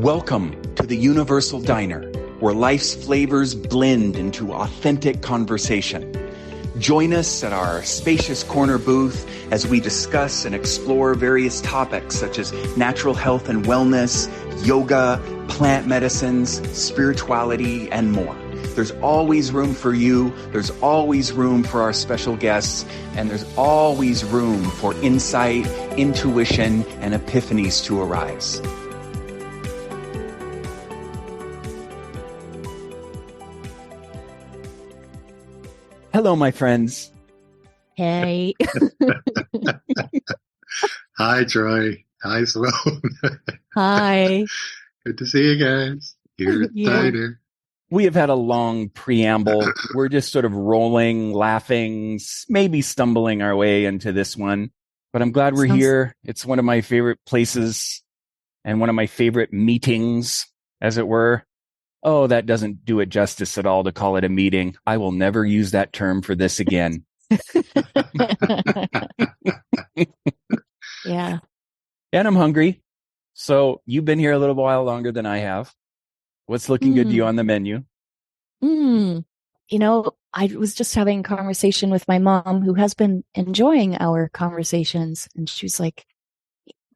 Welcome to the Universal Diner, where life's flavors blend into authentic conversation. Join us at our spacious corner booth as we discuss and explore various topics such as natural health and wellness, yoga, plant medicines, spirituality, and more. There's always room for you, there's always room for our special guests, and there's always room for insight, intuition, and epiphanies to arise. Hello, my friends. Hey. Hi, Troy. Hi, Sloan. Hi. Good to see you guys. Here at the diner. We have had a long preamble. We're just sort of rolling, laughing, maybe stumbling our way into this one. But I'm glad we're here. It's one of my favorite places and one of my favorite meetings, as it were. Oh, that doesn't do it justice at all to call it a meeting. I will never use that term for this again. Yeah. And I'm hungry. So you've been here a little while longer than I have. What's looking good to you on the menu? You know, I was just having a conversation with my mom who has been enjoying our conversations. And she was like,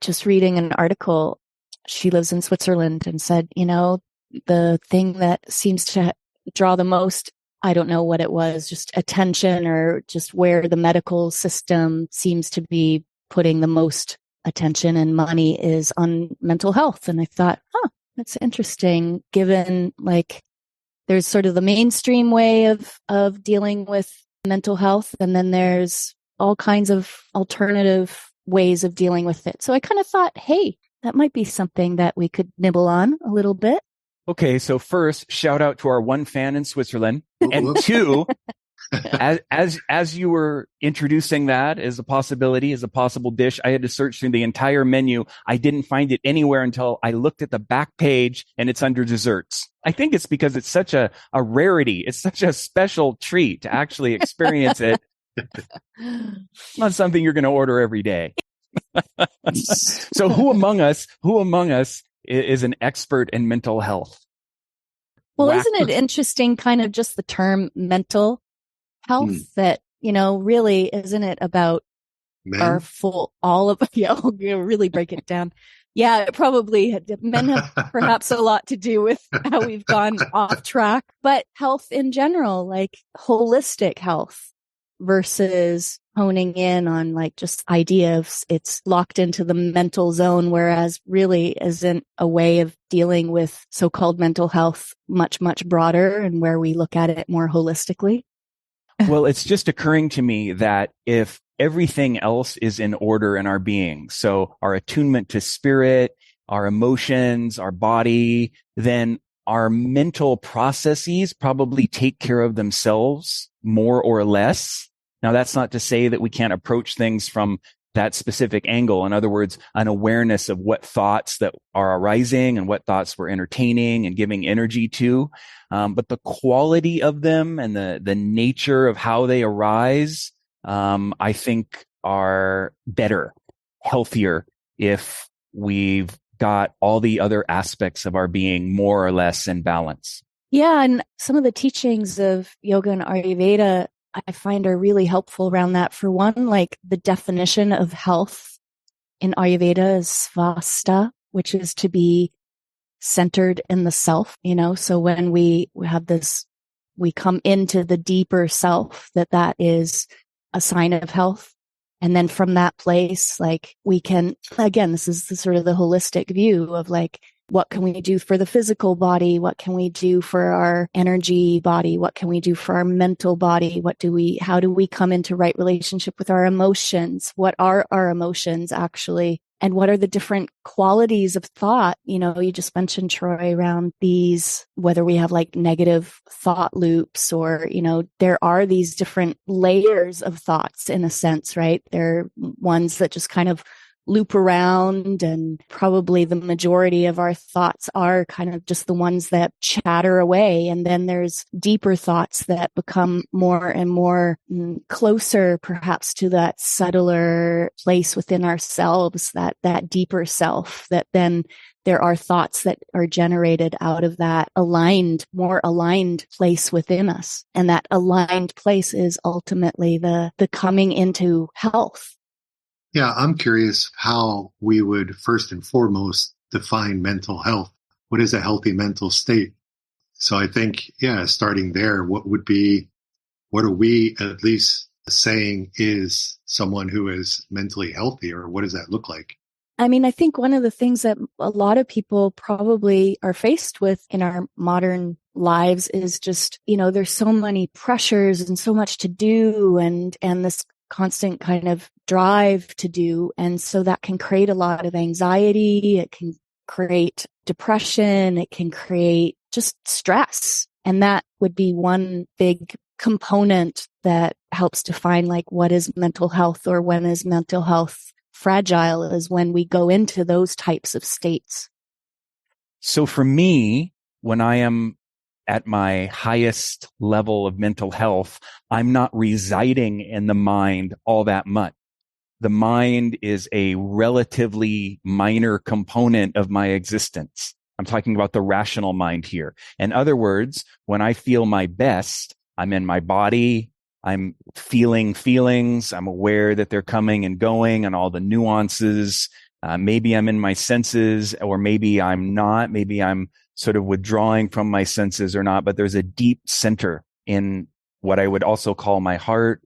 just reading an article. She lives in Switzerland and said, you know, the thing that seems to draw the most, I don't know what it was, just attention or just where the medical system seems to be putting the most attention and money is on mental health. And I thought, that's interesting, given like there's sort of the mainstream way of dealing with mental health. And then there's all kinds of alternative ways of dealing with it. So I kind of thought, hey, that might be something that we could nibble on a little bit. Okay, so first, shout out to our one fan in Switzerland, and two, as you were introducing that as a possibility, as a possible dish, I had to search through the entire menu. I didn't find it anywhere until I looked at the back page, and it's under desserts. I think it's because it's such a rarity. It's such a special treat to actually experience it. It's not something you're going to order every day. So who among us is an expert in mental health? Well, isn't it interesting, kind of just the term mental health that, you know, really, isn't it about our all of, we'll really break it down. Yeah, it probably, men have perhaps a lot to do with how we've gone off track, but health in general, like holistic health versus honing in on like just idea of it's locked into the mental zone, whereas really isn't a way of dealing with so-called mental health much, much broader and where we look at it more holistically. Well, it's just occurring to me that if everything else is in order in our being, so our attunement to spirit, our emotions, our body, then our mental processes probably take care of themselves more or less. Now, that's not to say that we can't approach things from that specific angle. In other words, an awareness of what thoughts that are arising and what thoughts we're entertaining and giving energy to. But the quality of them and the nature of how they arise, I think are better, healthier if we've got all the other aspects of our being more or less in balance. Yeah. And some of the teachings of yoga and Ayurveda I find are really helpful around that. For one, like the definition of health in Ayurveda is svasta, which is to be centered in the self, you know? So when we have this, we come into the deeper self, that is a sign of health. And then from that place, like we can, again, this is the sort of the holistic view of like, what can we do for the physical body? What can we do for our energy body? What can we do for our mental body? How do we come into right relationship with our emotions? What are our emotions actually? And what are the different qualities of thought? You know, you just mentioned, Troy, around these, whether we have like negative thought loops or, you know, there are these different layers of thoughts in a sense, right? There are ones that just kind of loop around, and probably the majority of our thoughts are kind of just the ones that chatter away. And then there's deeper thoughts that become more and more closer, perhaps, to that subtler place within ourselves, that deeper self, that then there are thoughts that are generated out of that more aligned place within us. And that aligned place is ultimately the coming into health. Yeah, I'm curious how we would first and foremost define mental health. What is a healthy mental state? So I think, starting there, what are we at least saying is someone who is mentally healthy, or what does that look like? I mean, I think one of the things that a lot of people probably are faced with in our modern lives is just, there's so many pressures and so much to do, and this constant kind of drive to do. And so that can create a lot of anxiety. It can create depression. It can create just stress. And that would be one big component that helps define like what is mental health, or when is mental health fragile, is when we go into those types of states. So for me, when I am at my highest level of mental health, I'm not residing in the mind all that much. The mind is a relatively minor component of my existence. I'm talking about the rational mind here. In other words, when I feel my best, I'm in my body, I'm feeling feelings, I'm aware that they're coming and going and all the nuances. Maybe I'm in my senses, or maybe I'm not. Maybe I'm sort of withdrawing from my senses or not, but there's a deep center in what I would also call my heart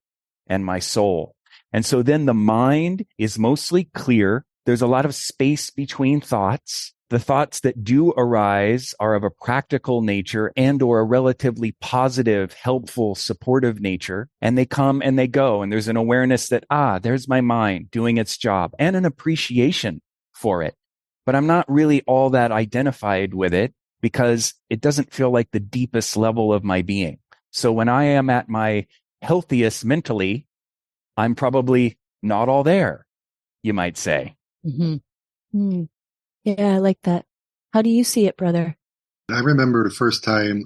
and my soul. And so then the mind is mostly clear. There's a lot of space between thoughts. The thoughts that do arise are of a practical nature and or a relatively positive, helpful, supportive nature. And they come and they go. And there's an awareness that, there's my mind doing its job, and an appreciation for it. But I'm not really all that identified with it because it doesn't feel like the deepest level of my being. So when I am at my healthiest mentally, I'm probably not all there, you might say. Mm-hmm. Mm. Yeah, I like that. How do you see it, brother? I remember the first time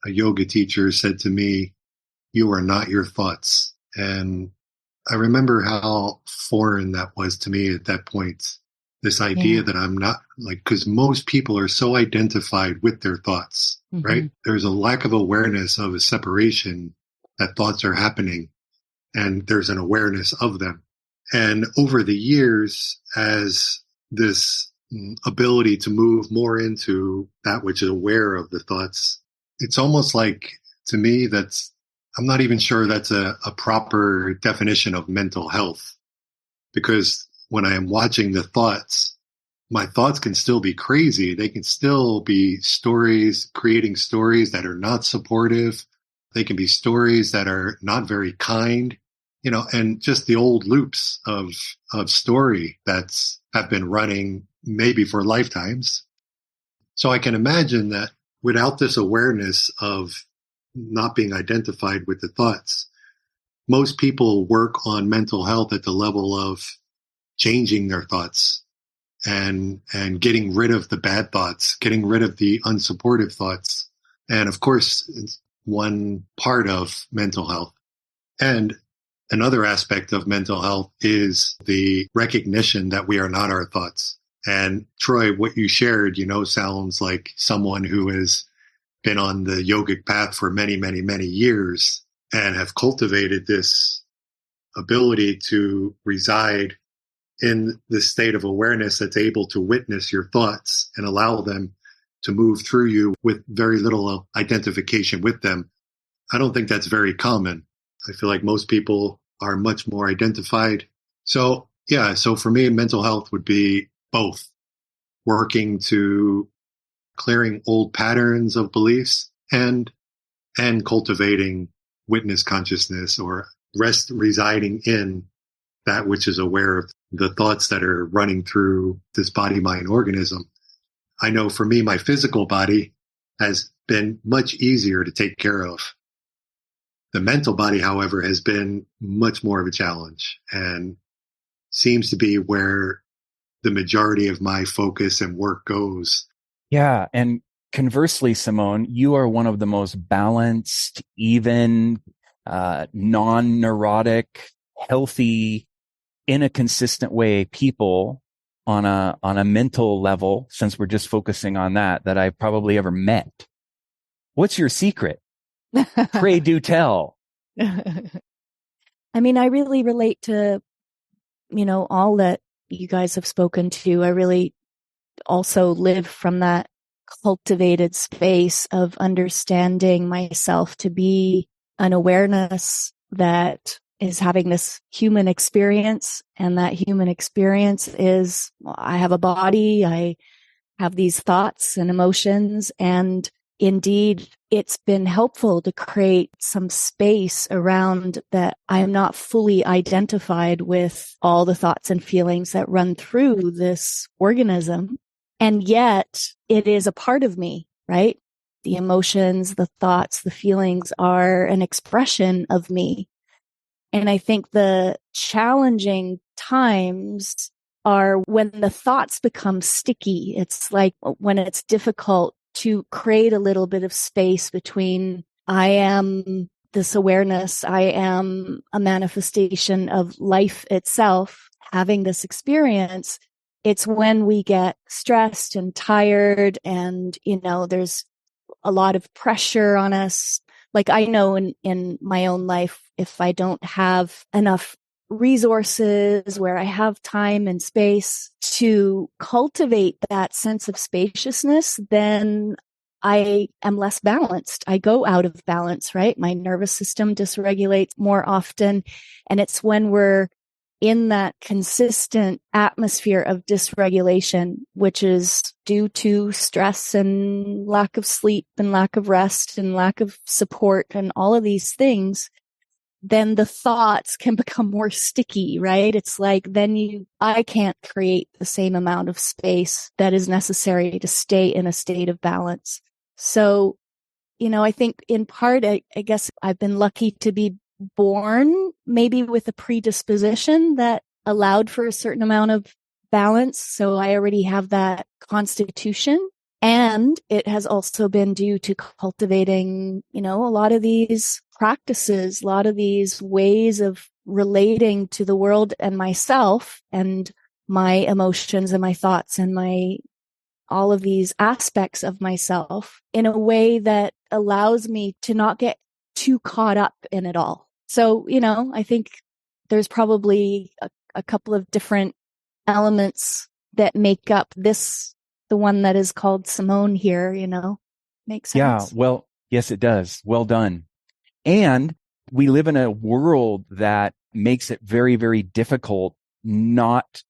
a yoga teacher said to me, "You are not your thoughts." And I remember how foreign that was to me at that point. This idea that I'm not because most people are so identified with their thoughts, right? There's a lack of awareness of a separation, that thoughts are happening, and there's an awareness of them. And over the years, as this ability to move more into that which is aware of the thoughts, it's almost like, to me, I'm not even sure that's a proper definition of mental health, because when I am watching the thoughts, my thoughts can still be crazy. They can still be stories, creating stories that are not supportive. They can be stories that are not very kind, and just the old loops of story have been running maybe for lifetimes. So I can imagine that without this awareness of not being identified with the thoughts, most people work on mental health at the level of changing their thoughts and getting rid of the bad thoughts, getting rid of the unsupportive thoughts. And of course, it's one part of mental health. And another aspect of mental health is the recognition that we are not our thoughts. And Troy, what you shared, sounds like someone who has been on the yogic path for many, many, many years and have cultivated this ability to reside in the state of awareness that's able to witness your thoughts and allow them to move through you with very little identification with them. I don't think that's very common. I feel like most people are much more identified. So for me, mental health would be both working to clearing old patterns of beliefs and cultivating witness consciousness, or residing in that which is aware of the thoughts that are running through this body-mind organism. I know for me, my physical body has been much easier to take care of. The mental body, however, has been much more of a challenge, and seems to be where the majority of my focus and work goes. Yeah. And conversely, Simone, you are one of the most balanced, even, non-neurotic, healthy, in a consistent way people on a mental level, since we're just focusing on that I've probably ever met. What's your secret? Pray do tell. I mean, I really relate to, all that you guys have spoken to. I really also live from that cultivated space of understanding myself to be an awareness that is having this human experience. And that human experience is, I have a body, I have these thoughts and emotions. And indeed, it's been helpful to create some space around that. I am not fully identified with all the thoughts and feelings that run through this organism. And yet it is a part of me, right? The emotions, the thoughts, the feelings are an expression of me. And I think the challenging times are when the thoughts become sticky. It's like when it's difficult to create a little bit of space between I am this awareness, I am a manifestation of life itself, having this experience. It's when we get stressed and tired and, there's a lot of pressure on us. Like I know in my own life, if I don't have enough resources where I have time and space to cultivate that sense of spaciousness, then I am less balanced. I go out of balance, right? My nervous system dysregulates more often. And it's when we're in that consistent atmosphere of dysregulation, which is due to stress and lack of sleep and lack of rest and lack of support and all of these things, then the thoughts can become more sticky, right? It's like then I can't create the same amount of space that is necessary to stay in a state of balance. So, I think in part, I guess I've been lucky to be born maybe with a predisposition that allowed for a certain amount of balance. So I already have that constitution. And it has also been due to cultivating, a lot of these practices, a lot of these ways of relating to the world and myself and my emotions and my thoughts and all of these aspects of myself in a way that allows me to not get too caught up in it all. So, I think there's probably a couple of different elements that make up the one that is called Simone here, makes sense. Yeah. Well, yes, it does. Well done. And we live in a world that makes it very, very difficult not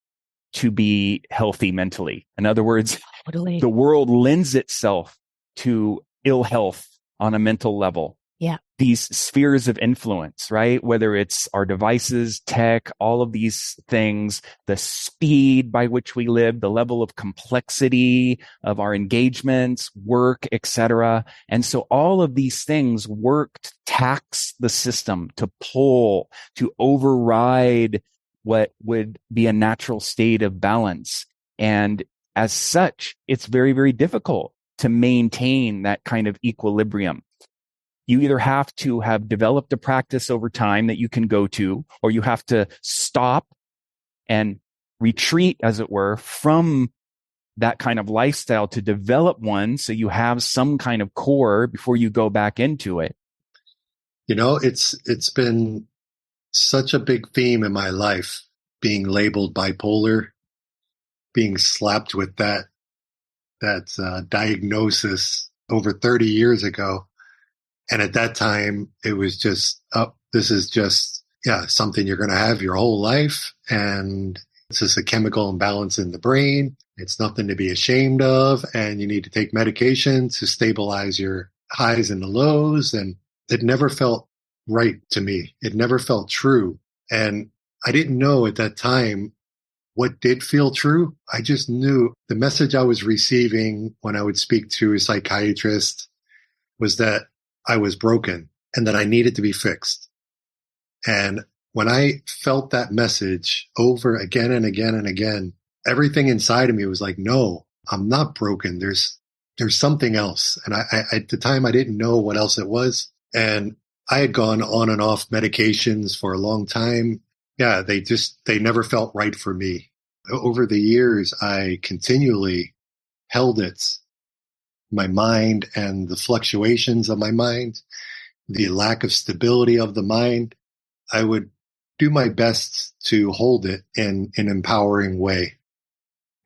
to be healthy mentally. In other words, totally. The world lends itself to ill health on a mental level. Yeah. These spheres of influence, right? Whether it's our devices, tech, all of these things, the speed by which we live, the level of complexity of our engagements, work, etc. And so all of these things work to tax the system, to pull, to override what would be a natural state of balance. And as such, it's very, very difficult to maintain that kind of equilibrium. You either have to have developed a practice over time that you can go to, or you have to stop and retreat, as it were, from that kind of lifestyle to develop one so you have some kind of core before you go back into it. It's been such a big theme in my life, being labeled bipolar, being slapped with that diagnosis over 30 years ago. And at that time, it was just, this is just, something you're going to have your whole life. And it's just a chemical imbalance in the brain. It's nothing to be ashamed of. And you need to take medication to stabilize your highs and the lows. And it never felt right to me. It never felt true. And I didn't know at that time what did feel true. I just knew the message I was receiving when I would speak to a psychiatrist was that I was broken and that I needed to be fixed. And when I felt that message over again and again and again, everything inside of me was like, no, I'm not broken. There's something else. And I at the time I didn't know what else it was. And I had gone on and off medications for a long time. Yeah, they never felt right for me. Over the years, I continually held it, my mind and the fluctuations of my mind, the lack of stability of the mind. I would do my best to hold it in an empowering way.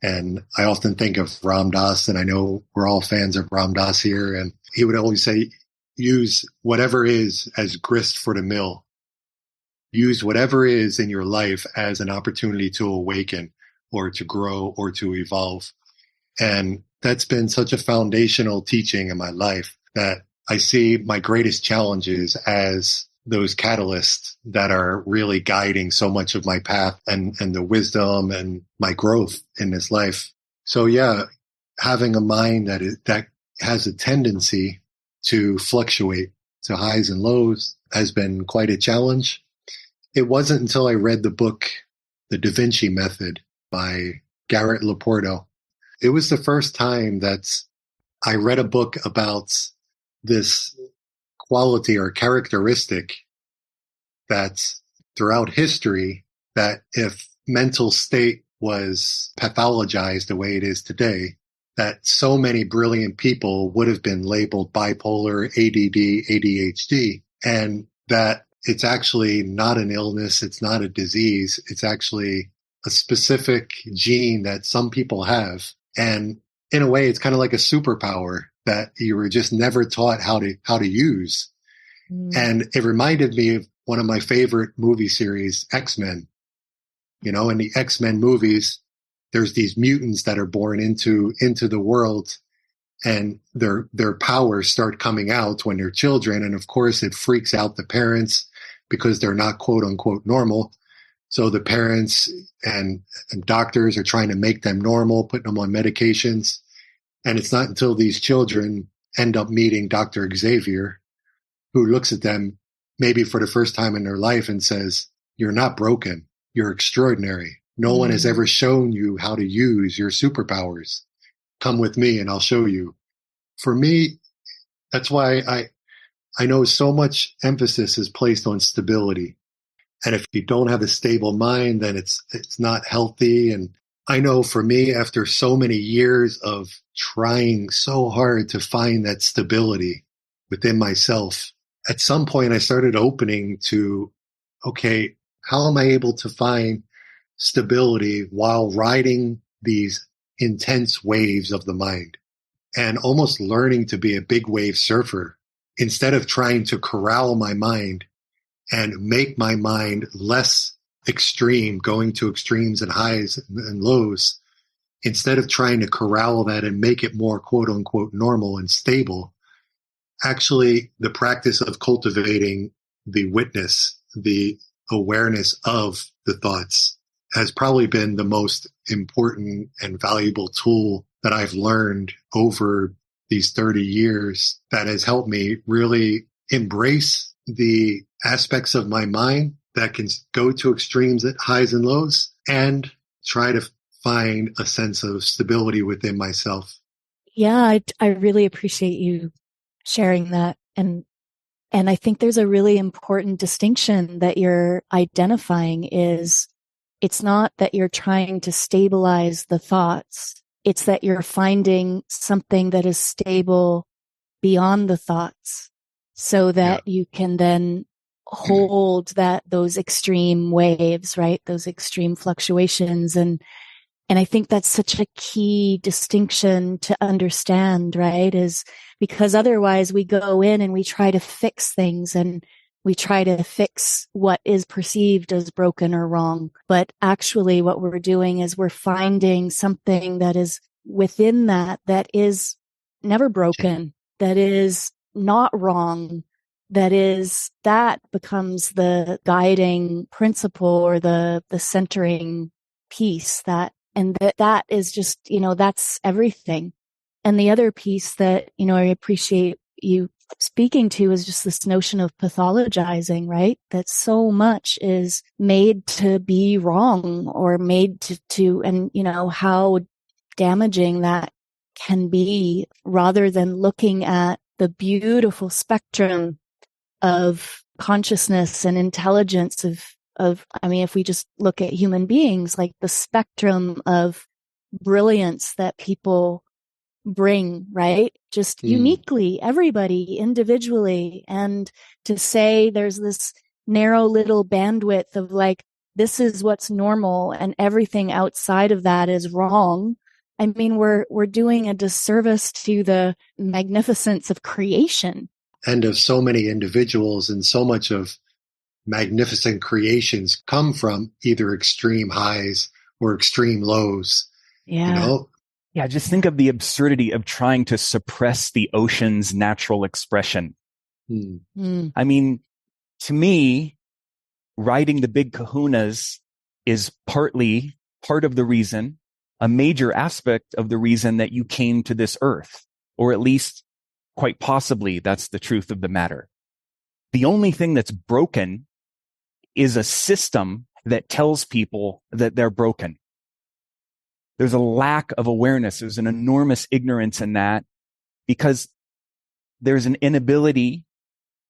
And I often think of Ram Dass, and I know we're all fans of Ram Dass here, and he would always say, use whatever is as grist for the mill. Use whatever is in your life as an opportunity to awaken or to grow or to evolve. And that's been such a foundational teaching in my life that I see my greatest challenges as those catalysts that are really guiding so much of my path and the wisdom and my growth in this life. So yeah, having a mind that has a tendency to fluctuate to highs and lows has been quite a challenge. It wasn't until I read the book, The Da Vinci Method by Garrett Laporto. It was the first time that I read a book about this quality or characteristic that throughout history, that if mental state was pathologized the way it is today, that so many brilliant people would have been labeled bipolar, ADD, ADHD, and that it's actually not an illness. It's not a disease. It's actually a specific gene that some people have. And in a way, it's kind of like a superpower that you were just never taught how to use. And it reminded me of one of my favorite movie series, X-Men. You know, in the X-Men movies, there's these mutants that are born into the world, and their powers start coming out when they're children. And of course, it freaks out the parents because they're not quote unquote normal. So the parents and doctors are trying to make them normal, putting them on medications. And it's not until these children end up meeting Dr. Xavier, who looks at them maybe for the first time in their life and says, you're not broken. You're extraordinary. No one has ever shown you how to use your superpowers. Come with me and I'll show you. For me, that's why I know so much emphasis is placed on stability. And if you don't have a stable mind, then it's not healthy. And I know for me, after so many years of trying so hard to find that stability within myself, at some point I started opening to, okay, how am I able to find stability while riding these intense waves of the mind, and almost learning to be a big wave surfer instead of trying to corral my mind and make my mind less extreme, going to extremes and highs and lows. Instead of trying to corral that and make it more quote unquote normal and stable, actually the practice of cultivating the witness, the awareness of the thoughts has probably been the most important and valuable tool that I've learned over these 30 years that has helped me really embrace the aspects of my mind that can go to extremes at highs and lows and try to find a sense of stability within myself. Yeah, I really appreciate you sharing that. And I think there's a really important distinction that you're identifying is it's not that you're trying to stabilize the thoughts. It's that you're finding something that is stable beyond the thoughts so that you can then hold those extreme waves, right? Those extreme fluctuations. And I think that's such a key distinction to understand, right? Is because otherwise we go in and we try to fix things and we try to fix what is perceived as broken or wrong. But actually what we're doing is we're finding something that is within that is never broken, that is not wrong, that becomes the guiding principle or the centering piece that is just, that's everything. And the other piece that, I appreciate you speaking to is just this notion of pathologizing, right? That so much is made to be wrong or made to and how damaging that can be, rather than looking at the beautiful spectrum of consciousness and intelligence if we just look at human beings, like the spectrum of brilliance that people bring, right? Just uniquely, everybody individually. And to say there's this narrow little bandwidth of like, this is what's normal and everything outside of that is wrong. I mean, we're doing a disservice to the magnificence of creation. And of so many individuals, and so much of magnificent creations come from either extreme highs or extreme lows. Yeah. Yeah, just think of the absurdity of trying to suppress the ocean's natural expression. I mean, to me, riding the big kahunas is part of the reason, a major aspect of the reason that you came to this earth, or at least quite possibly that's the truth of the matter. The only thing that's broken is a system that tells people that they're broken. There's a lack of awareness. There's an enormous ignorance in that, because there's an inability,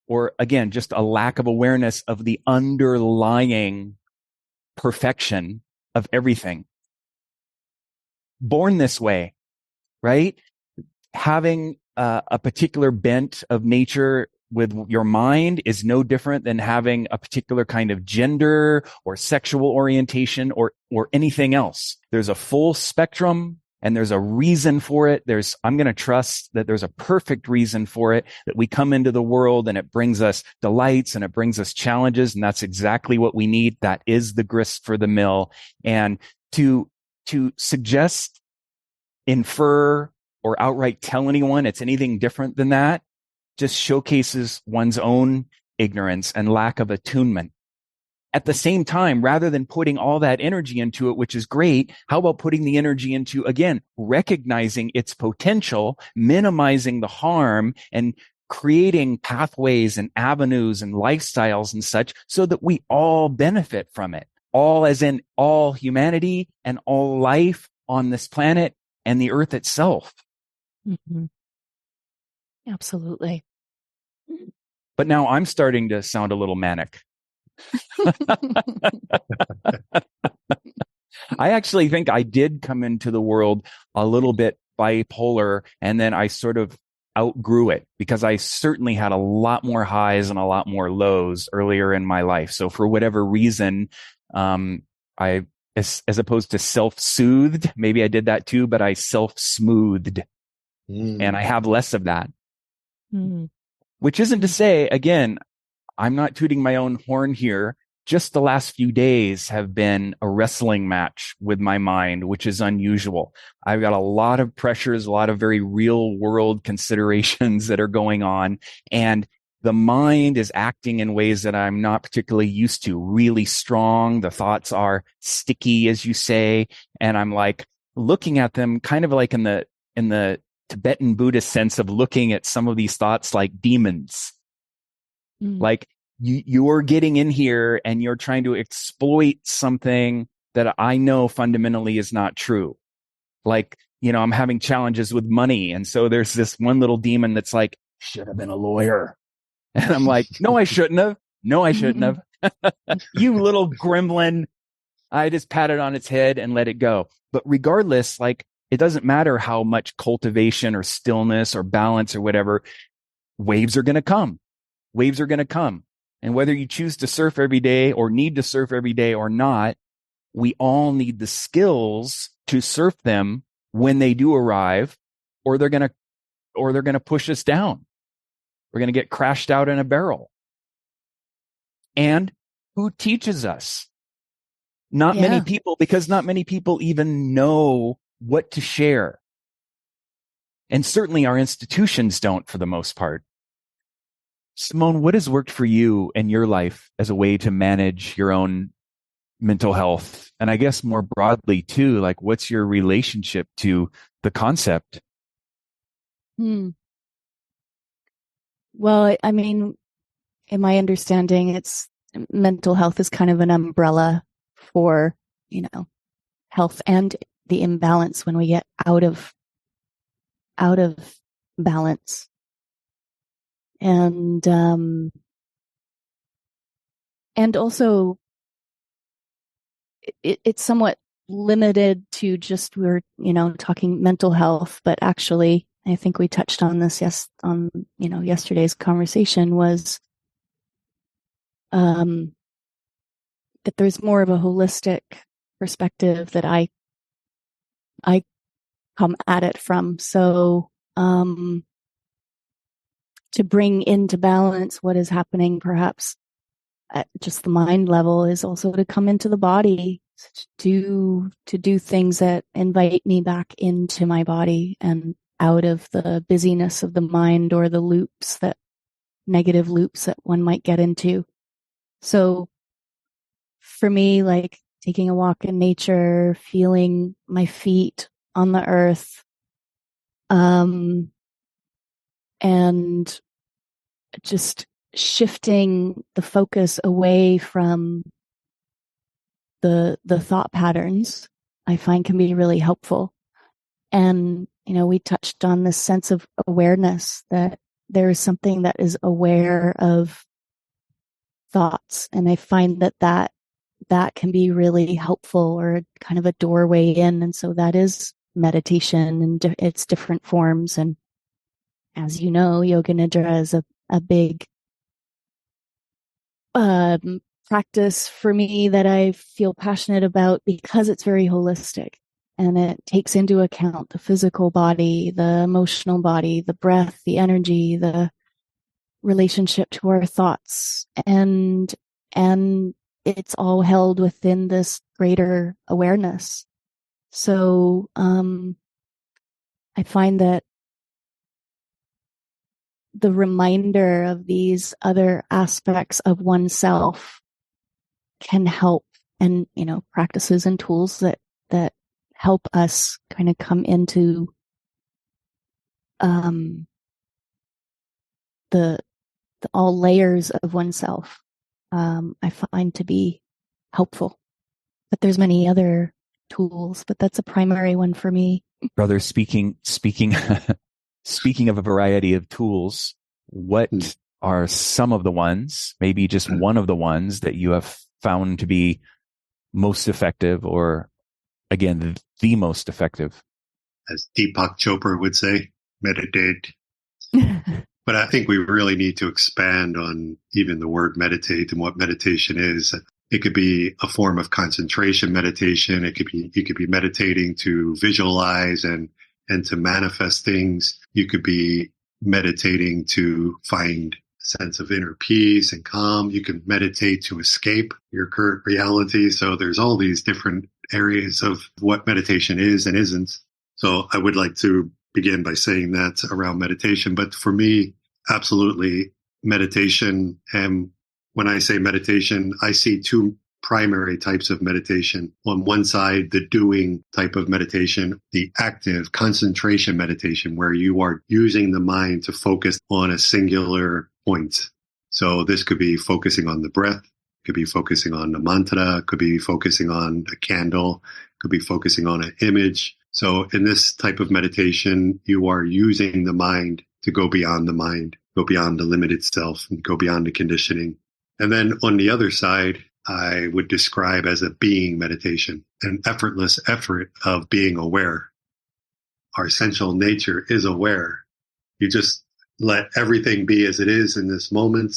or again, just a lack of awareness of the underlying perfection of everything. Born this way, right? Having a particular bent of nature with your mind is no different than having a particular kind of gender or sexual orientation or anything else. There's a full spectrum and there's a reason for it. I'm going to trust that there's a perfect reason for it, that we come into the world and it brings us delights and it brings us challenges. And that's exactly what we need. That is the grist for the mill. And to suggest, infer, or outright tell anyone it's anything different than that just showcases one's own ignorance and lack of attunement. At the same time, rather than putting all that energy into it, which is great, how about putting the energy into, again, recognizing its potential, minimizing the harm, and creating pathways and avenues and lifestyles and such so that we all benefit from it. All as in all humanity and all life on this planet and the earth itself. Mm-hmm. Absolutely. But now I'm starting to sound a little manic. I actually think I did come into the world a little bit bipolar, and then I sort of outgrew it, because I certainly had a lot more highs and a lot more lows earlier in my life. So for whatever reason, I, as opposed to self-soothed, maybe I did that too, but I self-smoothed, and I have less of that. Which isn't to say, again, I'm not tooting my own horn here. Just the last few days have been a wrestling match with my mind, which is unusual. I've got a lot of pressures, a lot of very real world considerations that are going on. And the mind is acting in ways that I'm not particularly used to, really strong. The thoughts are sticky, as you say. And I'm like looking at them kind of like in the Tibetan Buddhist sense of looking at some of these thoughts like demons. Like you're getting in here and you're trying to exploit something that I know fundamentally is not true. Like, I'm having challenges with money. And so there's this one little demon that's like, should have been a lawyer. And I'm like, no, I shouldn't have. No, I shouldn't have. You little gremlin. I just pat it on its head and let it go. But regardless, like, it doesn't matter how much cultivation or stillness or balance or whatever, waves are going to come. Waves are going to come. And whether you choose to surf every day or need to surf every day or not, we all need the skills to surf them when they do arrive, or they're going to push us down. We're going to get crashed out in a barrel. And who teaches us? Not many people, because not many people even know what to share. And certainly our institutions don't, for the most part. Simone, what has worked for you in your life as a way to manage your own mental health? And I guess more broadly too, like, what's your relationship to the concept? Well, I mean, in my understanding, mental health is kind of an umbrella for, health and the imbalance when we get out of balance. And also it's somewhat limited to just, we're, talking mental health, but actually I think we touched on this yesterday's conversation was that there's more of a holistic perspective that I come at it from. So to bring into balance what is happening perhaps at just the mind level is also to come into the body, to do things that invite me back into my body and out of the busyness of the mind or the negative loops that one might get into. So for me, like taking a walk in nature, feeling my feet on the earth, and just shifting the focus away from the thought patterns, I find can be really helpful. And, we touched on this sense of awareness, that there is something that is aware of thoughts. And I find that can be really helpful, or kind of a doorway in. And so that is meditation and its different forms. And as you know, yoga nidra is a big practice for me that I feel passionate about because it's very holistic and it takes into account the physical body, the emotional body, the breath, the energy, the relationship to our thoughts, and it's all held within this greater awareness. So I find that the reminder of these other aspects of oneself can help, and practices and tools that help us kind of come into the all layers of oneself, I find to be helpful. But there's many other tools, but that's a primary one for me. Brother, speaking of a variety of tools, what are some of the ones, maybe just one of the ones that you have found to be most effective, or again, the most effective? As Deepak Chopra would say, meditate. But I think we really need to expand on even the word meditate and what meditation is. It could be a form of concentration meditation. You could be meditating to visualize and to manifest things. You could be meditating to find a sense of inner peace and calm. You can meditate to escape your current reality. So there's all these different areas of what meditation is and isn't. So I would like to begin by saying that around meditation. But for me, absolutely meditation. And when I say meditation, I see two primary types of meditation. On one side, the doing type of meditation, the active concentration meditation, where you are using the mind to focus on a singular point. So this could be focusing on the breath, could be focusing on the mantra, could be focusing on a candle, could be focusing on an image. So in this type of meditation, you are using the mind to go beyond the mind, go beyond the limited self, and go beyond the conditioning. And then on the other side, I would describe as a being meditation, an effortless effort of being aware. Our essential nature is aware. You just let everything be as it is in this moment,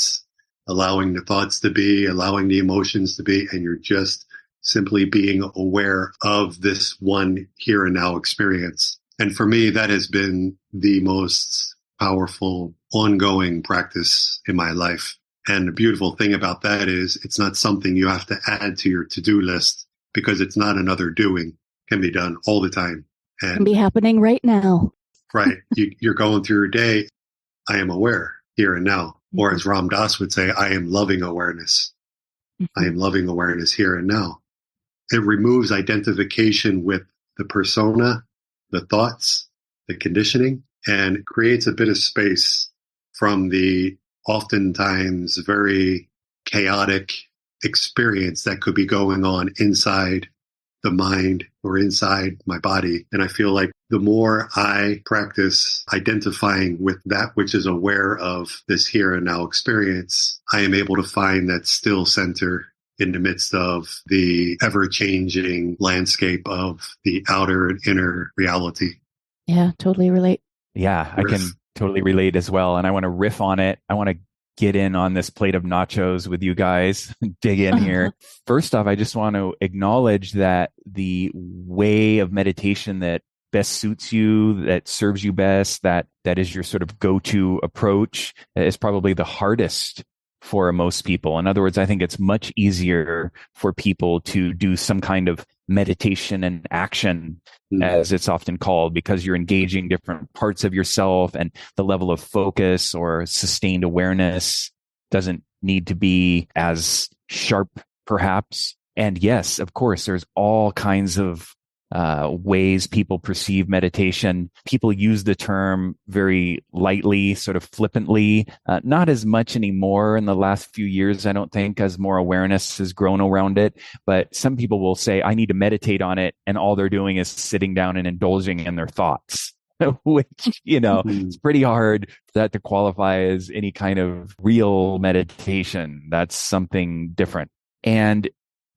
allowing the thoughts to be, allowing the emotions to be, and you're just simply being aware of this one here and now experience. And for me, that has been the most powerful, ongoing practice in my life. And the beautiful thing about that is it's not something you have to add to your to-do list, because it's not another doing. It can be done all the time. And can be happening right now. Right. You're going through your day. I am aware here and now. Or as Ram Dass would say, I am loving awareness. I am loving awareness here and now. It removes identification with the persona, the thoughts, the conditioning, and creates a bit of space from the oftentimes very chaotic experience that could be going on inside the mind or inside my body. And I feel like the more I practice identifying with that which is aware of this here and now experience, I am able to find that still center in the midst of the ever-changing landscape of the outer and inner reality. Yeah, totally relate. Yeah, I can totally relate as well. And I want to riff on it. I want to get in on this plate of nachos with you guys, dig in here. First off, I just want to acknowledge that the way of meditation that best suits you, that serves you best, that is your sort of go-to approach, is probably the hardest for most people. In other words, I think it's much easier for people to do some kind of meditation and action, as it's often called, because you're engaging different parts of yourself, and the level of focus or sustained awareness doesn't need to be as sharp, perhaps. And yes, of course, there's all kinds of ways people perceive meditation. People use the term very lightly, sort of flippantly, not as much anymore in the last few years, I don't think, as more awareness has grown around it. But some people will say, I need to meditate on it, and all they're doing is sitting down and indulging in their thoughts. Which, it's pretty hard for that to qualify as any kind of real meditation. That's something different. And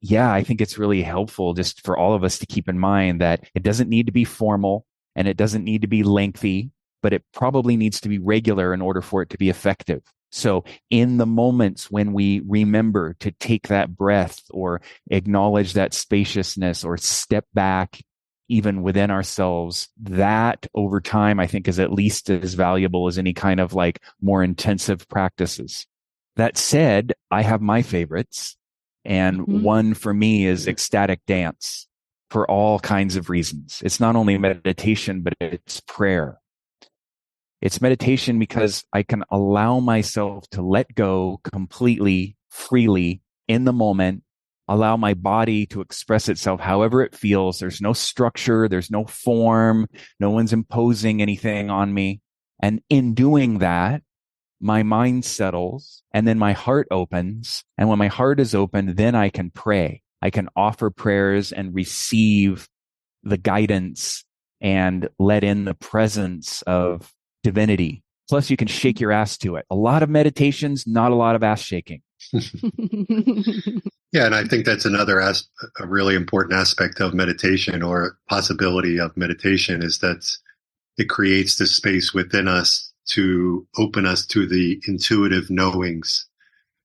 yeah, I think it's really helpful just for all of us to keep in mind that it doesn't need to be formal and it doesn't need to be lengthy, but it probably needs to be regular in order for it to be effective. So in the moments when we remember to take that breath or acknowledge that spaciousness or step back even within ourselves, that over time, I think, is at least as valuable as any kind of like more intensive practices. That said, I have my favorites. And one for me is ecstatic dance for all kinds of reasons. It's not only meditation, but it's prayer. It's meditation because I can allow myself to let go completely, freely in the moment, allow my body to express itself however it feels. There's no structure. There's no form. No one's imposing anything on me. And in doing that, my mind settles and then my heart opens. And when my heart is open, then I can pray. I can offer prayers and receive the guidance and let in the presence of divinity. Plus, you can shake your ass to it. A lot of meditations, not a lot of ass shaking. Yeah, and I think that's another a really important aspect of meditation, or possibility of meditation, is that it creates this space within us to open us to the intuitive knowings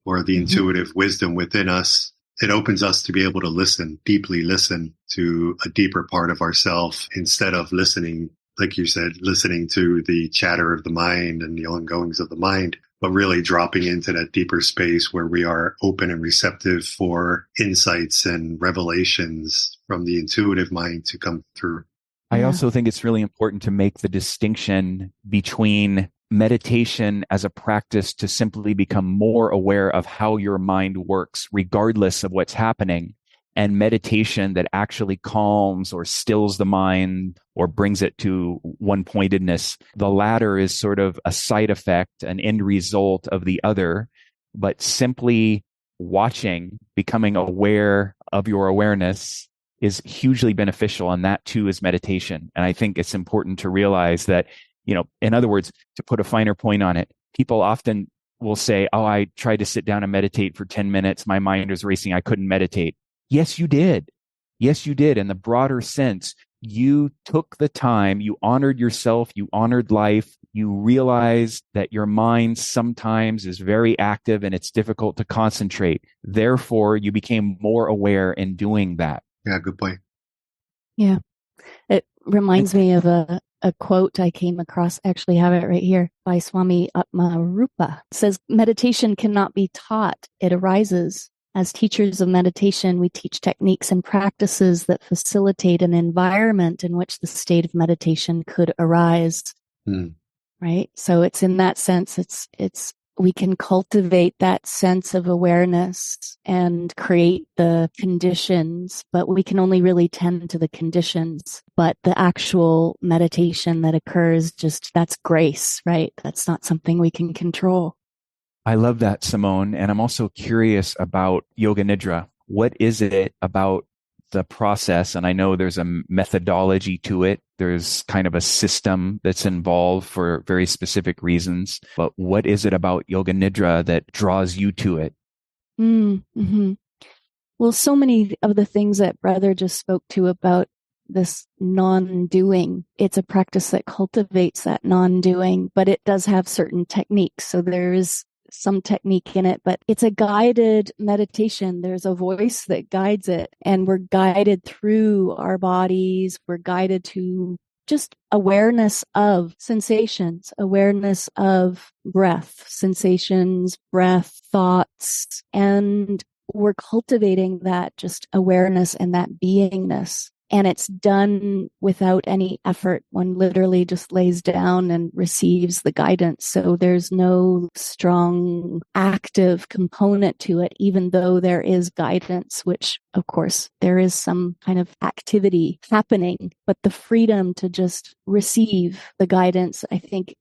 or the intuitive wisdom within us. It opens us to be able to listen, deeply listen to a deeper part of ourself, instead of listening, like you said, listening to the chatter of the mind and the ongoings of the mind, but really dropping into that deeper space where we are open and receptive for insights and revelations from the intuitive mind to come through. I also think it's really important to make the distinction between meditation as a practice to simply become more aware of how your mind works, regardless of what's happening, and meditation that actually calms or stills the mind or brings it to one-pointedness. The latter is sort of a side effect, an end result of the other, but simply watching, becoming aware of your awareness is hugely beneficial. And that too is meditation. And I think it's important to realize that, in other words, to put a finer point on it, people often will say, oh, I tried to sit down and meditate for 10 minutes. My mind was racing. I couldn't meditate. Yes, you did. Yes, you did. In the broader sense, you took the time, you honored yourself, you honored life, you realized that your mind sometimes is very active and it's difficult to concentrate. Therefore, you became more aware in doing that. Yeah, good point. Yeah. It reminds me of a quote I came across, actually have it right here, by Swami Atmarupa. It says, meditation cannot be taught. It arises. As teachers of meditation, we teach techniques and practices that facilitate an environment in which the state of meditation could arise. Right? So it's in that sense, it's we can cultivate that sense of awareness and create the conditions, but we can only really tend to the conditions. But the actual meditation that occurs, just that's grace, right? That's not something we can control. I love that, Simone. And I'm also curious about yoga nidra. What is it about the process? And I know there's a methodology to it. There's kind of a system that's involved for very specific reasons. But what is it about yoga nidra that draws you to it? Mm-hmm. Well, so many of the things that Brother just spoke to about this non-doing, it's a practice that cultivates that non-doing, but it does have certain techniques. So there is some technique in it, but it's a guided meditation. There's a voice that guides it, and we're guided through our bodies. We're guided to just awareness of sensations, awareness of breath, sensations, breath, thoughts, and we're cultivating that just awareness and that beingness. And it's done without any effort. One literally just lays down and receives the guidance. So there's no strong active component to it, even though there is guidance, which of course there is some kind of activity happening. But the freedom to just receive the guidance, I think,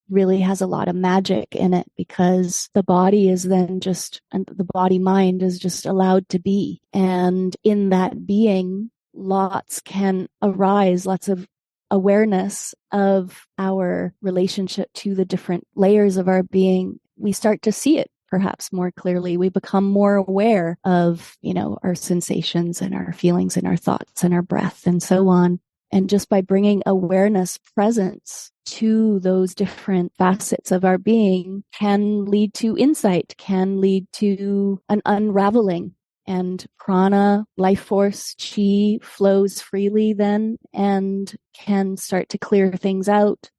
really has a lot of magic in it, because the body is then just, and the body mind is just allowed to be. And in that being, lots can arise, lots of awareness of our relationship to the different layers of our being. We start to see it perhaps more clearly. We become more aware of, our sensations and our feelings and our thoughts and our breath and so on. And just by bringing awareness, presence to those different facets of our being can lead to insight, can lead to an unraveling. And prana, life force, chi flows freely then and can start to clear things out.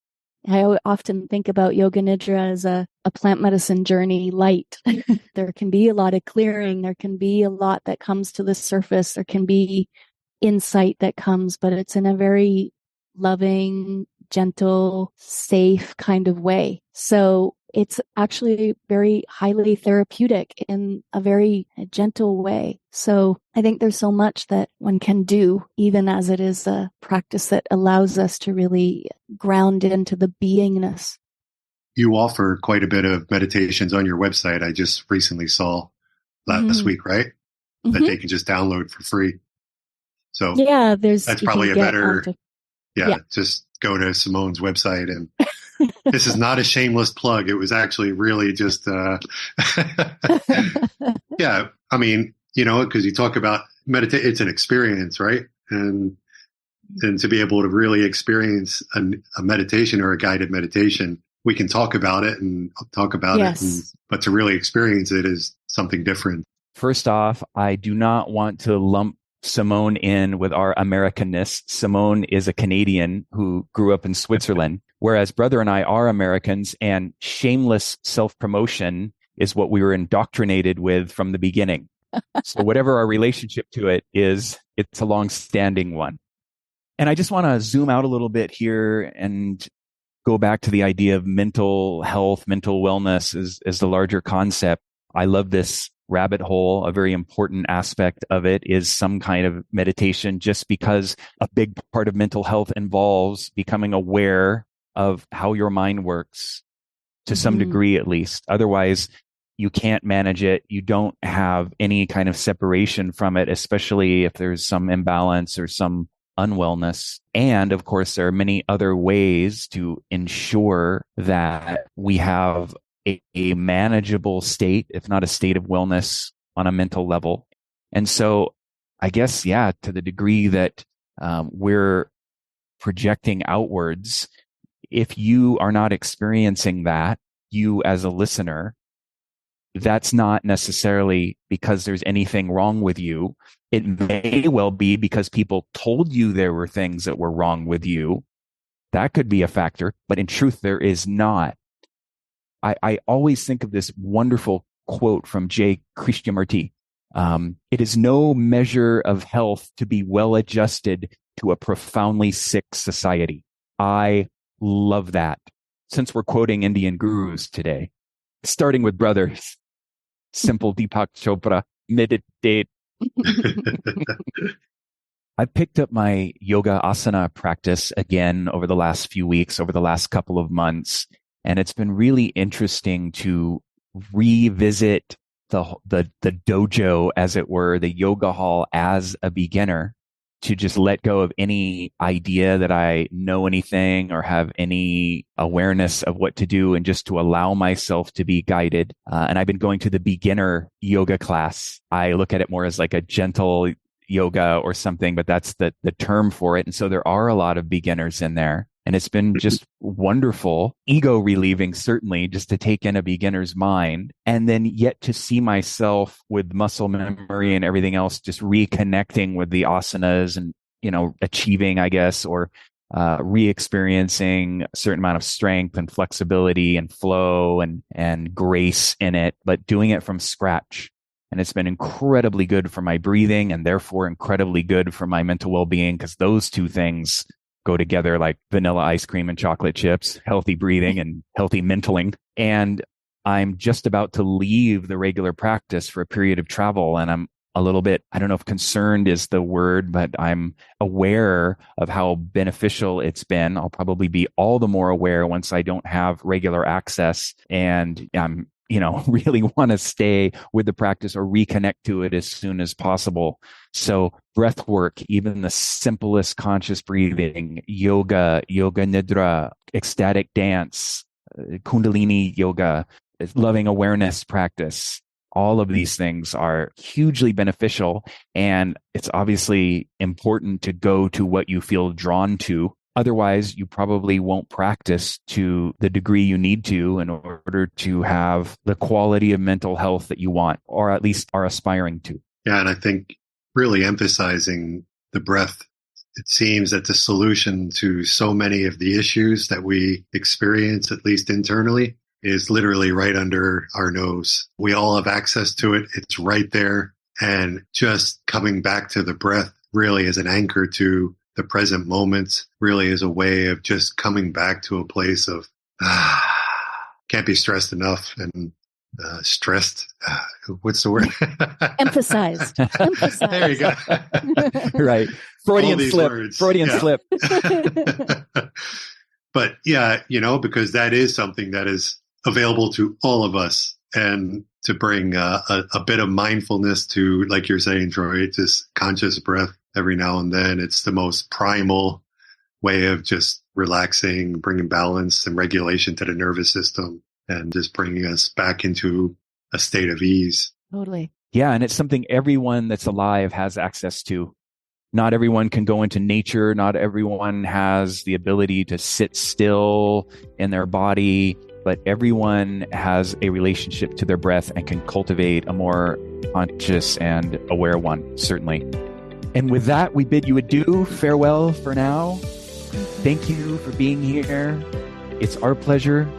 I often think about yoga nidra as a plant medicine journey light. There can be a lot of clearing. There can be a lot that comes to the surface. There can be insight that comes, but it's in a very loving, gentle, safe kind of way. So it's actually very highly therapeutic in a very gentle way. So I think there's so much that one can do, even as it is a practice that allows us to really ground into the beingness. You offer quite a bit of meditations on your website. I just recently saw last week, right? That they can just download for free. So yeah, that's probably a better, just go to Simone's website. And this is not a shameless plug. It was actually really just, yeah, I mean, because you talk about meditate, it's an experience, right? And to be able to really experience a meditation or a guided meditation, we can talk about it and talk about it, but to really experience it is something different. First off, I do not want to lump Simone in with our Americanness. Simone is a Canadian who grew up in Switzerland, whereas Brother and I are Americans, and shameless self-promotion is what we were indoctrinated with from the beginning. So whatever our relationship to it is, it's a long-standing one. And I just want to zoom out a little bit here and go back to the idea of mental health, mental wellness as the larger concept. I love this rabbit hole. A very important aspect of it is some kind of meditation, just because a big part of mental health involves becoming aware of how your mind works to some degree, at least. Otherwise, you can't manage it. You don't have any kind of separation from it, especially if there's some imbalance or some unwellness. And of course, there are many other ways to ensure that we have a manageable state, if not a state of wellness on a mental level. And so I guess, to the degree that we're projecting outwards, if you are not experiencing that, you as a listener, that's not necessarily because there's anything wrong with you. It may well be because people told you there were things that were wrong with you. That could be a factor, but in truth, there is not. I always think of this wonderful quote from J. Krishnamurti. It is no measure of health to be well adjusted to a profoundly sick society. I love that, since we're quoting Indian gurus today. Starting with brothers. Simple Deepak Chopra. Meditate. I picked up my yoga asana practice again over the last few weeks, over the last couple of months. And it's been really interesting to revisit the dojo, as it were, the yoga hall as a beginner, to just let go of any idea that I know anything or have any awareness of what to do, and just to allow myself to be guided. And I've been going to the beginner yoga class. I look at it more as like a gentle yoga or something, but that's the term for it. And so there are a lot of beginners in there. And it's been just wonderful, ego relieving, certainly, just to take in a beginner's mind, and then yet to see myself with muscle memory and everything else, just reconnecting with the asanas and, achieving, I guess, or re-experiencing a certain amount of strength and flexibility and flow and grace in it, but doing it from scratch. And it's been incredibly good for my breathing, and therefore incredibly good for my mental well-being, because those two things go together like vanilla ice cream and chocolate chips, healthy breathing and healthy mentaling. And I'm just about to leave the regular practice for a period of travel. And I'm a little bit, I don't know if concerned is the word, but I'm aware of how beneficial it's been. I'll probably be all the more aware once I don't have regular access. And I'm really want to stay with the practice or reconnect to it as soon as possible. So breath work, even the simplest conscious breathing, yoga nidra, ecstatic dance, kundalini yoga, loving awareness practice. All of these things are hugely beneficial. And it's obviously important to go to what you feel drawn to. Otherwise, you probably won't practice to the degree you need to in order to have the quality of mental health that you want, or at least are aspiring to. Yeah, and I think really emphasizing the breath, it seems that the solution to so many of the issues that we experience, at least internally, is literally right under our nose. We all have access to it. It's right there. And just coming back to the breath really is an anchor to the present moment, really is a way of just coming back to a place of can't be stressed enough, and stressed. What's the word? Emphasized. There you go. Right. Freudian slip. Words. Freudian slip. But yeah, because that is something that is available to all of us, and to bring a bit of mindfulness to, like you're saying, Troy, just conscious breath every now and then. It's the most primal way of just relaxing, bringing balance and regulation to the nervous system, and just bringing us back into a state of ease. Totally. Yeah. And it's something everyone that's alive has access to. Not everyone can go into nature. Not everyone has the ability to sit still in their body, but everyone has a relationship to their breath and can cultivate a more conscious and aware one, certainly. And with that, we bid you adieu. Farewell for now. Thank you for being here. It's our pleasure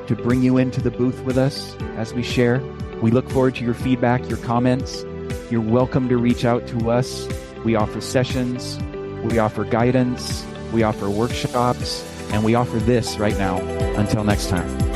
to bring you into the booth with us as we share. We look forward to your feedback, your comments. You're welcome to reach out to us. We offer sessions, we offer guidance, we offer workshops, and we offer this right now. Until next time.